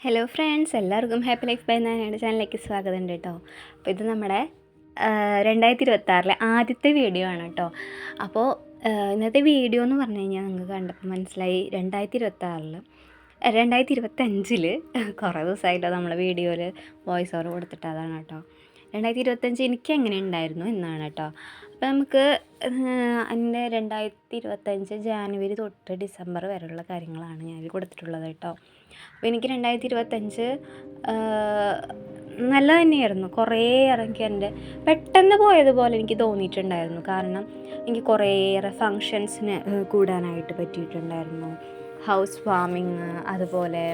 Hello friends, എല്ലാവർക്കും happy life by നാനയുടെ ചാനലിലേക്ക് സ്വാഗതം ഉണ്ട് കേട്ടോ. അപ്പോൾ ഇത് നമ്മുടെ 2026 ആദ്യത്തെ വീഡിയോ ആണ് കേട്ടോ. അപ്പോൾ ഇന്നത്തെ വീഡിയോ എന്ന് പറഞ്ഞു കഴിഞ്ഞാൽ നിങ്ങൾക്ക് കണ്ടപ്പോൾ മനസ്സിലായി 2025 കുറേ ദിവസമായിട്ടോ നമ്മൾ വീഡിയോയിൽ വോയിസ് ഓവർ കൊടുത്തിട്ട്. അതാണ് കേട്ടോ 2025 എനിക്ക് എങ്ങനെ ഉണ്ടായിരുന്നു എന്നാണ് കേട്ടോ. അപ്പോൾ നമുക്ക് എൻ്റെ 2025 ജാനുവരി തൊട്ട് ഡിസംബർ വരെയുള്ള കാര്യങ്ങളാണ് ഞാൻ കൊടുത്തിട്ടുള്ളത് കേട്ടോ. അപ്പോൾ എനിക്ക് 2025 നല്ല തന്നെയായിരുന്നു. കുറേയേറെ എനിക്ക് എൻ്റെ പെട്ടെന്ന് പോയതുപോലെ എനിക്ക് തോന്നിയിട്ടുണ്ടായിരുന്നു. കാരണം എനിക്ക് കുറേയേറെ ഫങ്ഷൻസിന് കൂടാനായിട്ട് പറ്റിയിട്ടുണ്ടായിരുന്നു. ഹൗസ് വാമിങ്, അതുപോലെ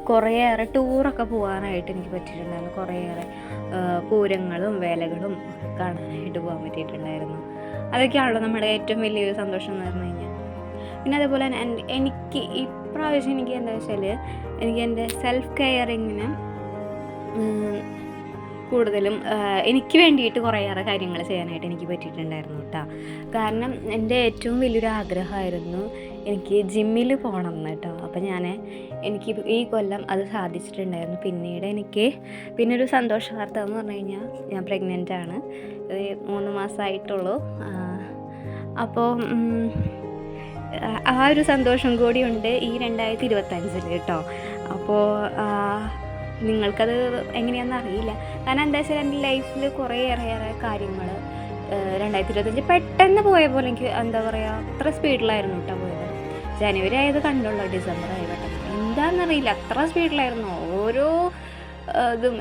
കുറേയേറെ ടൂറൊക്കെ പോകാനായിട്ട് എനിക്ക് പറ്റിയിട്ടുണ്ടായിരുന്നു. കുറേയേറെ പൂരങ്ങളും വേലകളും കാണാനായിട്ട് പോകാൻ പറ്റിയിട്ടുണ്ടായിരുന്നു. അതൊക്കെയാണല്ലോ നമ്മുടെ ഏറ്റവും വലിയൊരു സന്തോഷം എന്ന് പറഞ്ഞു കഴിഞ്ഞാൽ. പിന്നെ അതുപോലെ തന്നെ എനിക്ക് ഇപ്രാവശ്യം എനിക്ക് എന്താ വെച്ചാൽ എനിക്ക് എൻ്റെ സെൽഫ് കെയറിങ്ങിന് കൂടുതലും എനിക്ക് വേണ്ടിയിട്ട് കുറേയേറെ കാര്യങ്ങൾ ചെയ്യാനായിട്ട് എനിക്ക് പറ്റിയിട്ടുണ്ടായിരുന്നു കേട്ടോ. കാരണം എൻ്റെ ഏറ്റവും വലിയൊരു ആഗ്രഹമായിരുന്നു എനിക്ക് ജിമ്മിൽ പോകണം എന്ന് കേട്ടോ. അപ്പോൾ എനിക്ക് ഈ കൊല്ലം അത് സാധിച്ചിട്ടുണ്ടായിരുന്നു. പിന്നീട് പിന്നൊരു സന്തോഷ വാർത്ത എന്ന് പറഞ്ഞു കഴിഞ്ഞാൽ ഞാൻ പ്രഗ്നൻ്റ് ആണ്. 3 മാസമായിട്ടുള്ളൂ. അപ്പോൾ ആ ഒരു സന്തോഷം കൂടിയുണ്ട് ഈ 2025 കേട്ടോ. അപ്പോൾ നിങ്ങൾക്കത് എങ്ങനെയാണെന്ന് അറിയില്ല. കാരണം എന്താ വെച്ചാൽ എൻ്റെ ലൈഫിൽ കുറേയേറെ കാര്യങ്ങൾ 2025 പെട്ടെന്ന് പോയ പോലെ എനിക്ക് എന്താ പറയുക, അത്ര സ്പീഡിലായിരുന്നു കേട്ടോ പോയത്. ജനുവരി ആയത് കണ്ടുള്ളൂ, ഡിസംബർ ആയി പെട്ടെന്ന് എന്താണെന്നറിയില്ല, അത്ര സ്പീഡിലായിരുന്നു. ഓരോ ഇതും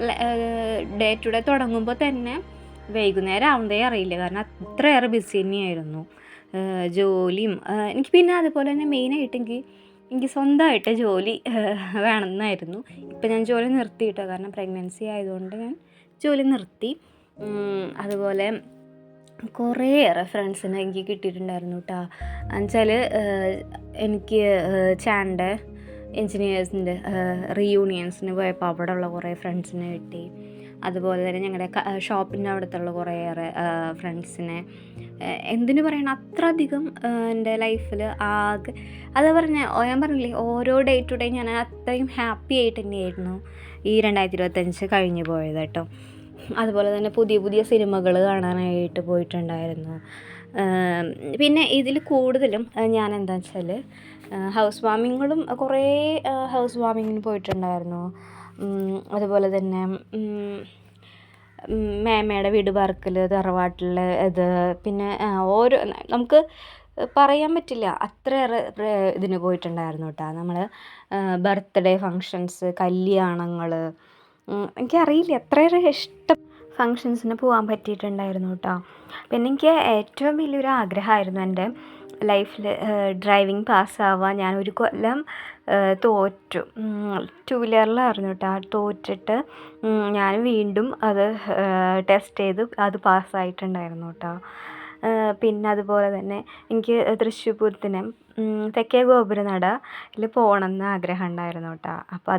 ഡേ ടു ഡേ തുടങ്ങുമ്പോൾ തന്നെ വൈകുന്നേരം ആവുന്നതേ അറിയില്ല. കാരണം അത്രയേറെ ബിസി തന്നെയായിരുന്നു ജോലിയും. എനിക്ക് പിന്നെ അതുപോലെ തന്നെ മെയിനായിട്ട് എനിക്ക് സ്വന്തമായിട്ട് ജോലി വേണമെന്നായിരുന്നു. ഇപ്പം ഞാൻ ജോലി നിർത്തി കേട്ടോ. കാരണം പ്രഗ്നൻസി ആയതുകൊണ്ട് ഞാൻ ജോലി നിർത്തി. അതുപോലെ കുറേയേറെ ഫ്രണ്ട്സിനെ എനിക്ക് കിട്ടിയിട്ടുണ്ടായിരുന്നു കേട്ടോ. എന്നുവെച്ചാൽ എനിക്ക് ചാൻ്റെ എൻജിനീയേഴ്സിൻ്റെ റീയൂണിയൻസിന് പോയപ്പോൾ അവിടെ ഉള്ള കുറേ ഫ്രണ്ട്സിനെ കിട്ടി. അതുപോലെ തന്നെ ഞങ്ങളുടെ ഷോപ്പിൻ്റെ അവിടുത്തുള്ള കുറേയേറെ ഫ്രണ്ട്സിനെ എന്തിനു പറയണം, അത്ര അധികം എൻ്റെ ലൈഫിൽ ഞാൻ പറഞ്ഞില്ലേ, ഓരോ ഡേ ടു ഡേ ഞാൻ അത്രയും ഹാപ്പി ആയിട്ട് തന്നെയായിരുന്നു ഈ 2025 കഴിഞ്ഞു പോയത് കേട്ടോ. അതുപോലെ തന്നെ പുതിയ പുതിയ സിനിമകൾ കാണാനായിട്ട് പോയിട്ടുണ്ടായിരുന്നു. പിന്നെ ഇതിൽ കൂടുതലും ഞാൻ എന്താണെന്ന് വെച്ചാൽ ഹൗസ് വാമിങ്ങുകളും കുറേ ഹൗസ് വാമിങ്ങിന് പോയിട്ടുണ്ടായിരുന്നു. അതുപോലെ തന്നെ മേമയുടെ വീട് പാർക്കൽ, തറവാട്ടിൽ ഇത്, പിന്നെ ഓരോ നമുക്ക് പറയാൻ പറ്റില്ല, അത്രയേറെ ഇതിന് പോയിട്ടുണ്ടായിരുന്നു കേട്ടോ. നമ്മൾ ബർത്ത്ഡേ ഫങ്ഷൻസ്, കല്യാണങ്ങൾ, എനിക്കറിയില്ല എത്രയേറെ ഇഷ്ടം ഫങ്ഷൻസിന് പോകാൻ പറ്റിയിട്ടുണ്ടായിരുന്നു കേട്ടോ. പിന്നെ എനിക്ക് ഏറ്റവും വലിയൊരു ആഗ്രഹമായിരുന്നു എൻ്റെ ലൈഫിൽ ഡ്രൈവിംഗ് പാസ്സാവാൻ. ഞാൻ ഒരു കൊല്ലം തോറ്റു, 2 വീലറിലായിരുന്നു കേട്ടോ. തോറ്റിട്ട് ഞാൻ വീണ്ടും അത് ടെസ്റ്റ് ചെയ്ത് അത് പാസ്സായിട്ടുണ്ടായിരുന്നു കേട്ടോ. പിന്നെ അതുപോലെ തന്നെ എനിക്ക് തൃശ്ശൂർ പൂരത്തിന് തെക്കേ ഗോപുരനടയിൽ പോകണം എന്ന് ആഗ്രഹം ഉണ്ടായിരുന്നു കേട്ടോ. അപ്പോൾ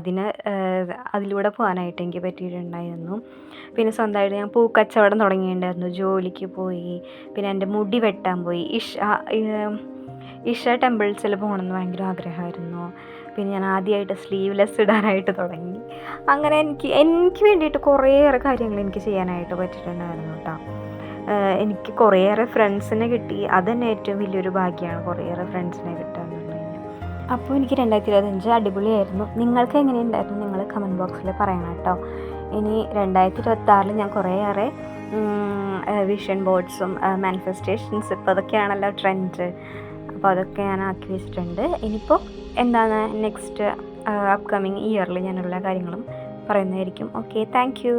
അതിലൂടെ പോകാനായിട്ട് എനിക്ക് പറ്റിയിട്ടുണ്ടായിരുന്നു. പിന്നെ സ്വന്തമായിട്ട് ഞാൻ പൂക്കച്ചവടം തുടങ്ങിയിട്ടുണ്ടായിരുന്നു. ജോലിക്ക് പോയി. പിന്നെ എൻ്റെ മുടി വെട്ടാൻ പോയി. ഇഷ ടെമ്പിൾസിൽ പോകണമെന്ന് ഭയങ്കര ആഗ്രഹമായിരുന്നു. പിന്നെ ഞാൻ ആദ്യമായിട്ട് സ്ലീവ്ലെസ് ഇടാനായിട്ട് തുടങ്ങി. അങ്ങനെ എനിക്ക് വേണ്ടിയിട്ട് കുറേയേറെ കാര്യങ്ങൾ എനിക്ക് ചെയ്യാനായിട്ട് പറ്റിയിട്ടുണ്ടായിരുന്നു കേട്ടോ. എനിക്ക് കുറേയേറെ ഫ്രണ്ട്സിനെ കിട്ടി. അതുതന്നെ ഏറ്റവും വലിയൊരു ഭാഗ്യമാണ്, കുറേയേറെ ഫ്രണ്ട്സിനെ കിട്ടുക എന്ന് പറഞ്ഞു കഴിഞ്ഞാൽ. അപ്പോൾ എനിക്ക് 2025 അടിപൊളിയായിരുന്നു. നിങ്ങൾക്ക് എങ്ങനെയുണ്ടായിരുന്നു നിങ്ങൾ കമൻറ്റ് ബോക്സിൽ പറയണം കേട്ടോ. ഇനി 2026 ഞാൻ കുറേയേറെ വിഷൻ ബോർഡ്സും മാനിഫെസ്റ്റേഷൻസ്, ഇപ്പോൾ അതൊക്കെയാണല്ലോ ട്രെൻഡ്. അപ്പോൾ അതൊക്കെ ഞാൻ ആക്കി വെച്ചിട്ടുണ്ട്. ഇനിയിപ്പോൾ എന്താണ് നെക്സ്റ്റ് അപ്കമിങ് ഇയറിൽ ഞാനുള്ള കാര്യങ്ങളും പറയുന്നതായിരിക്കും. Okay, thank you.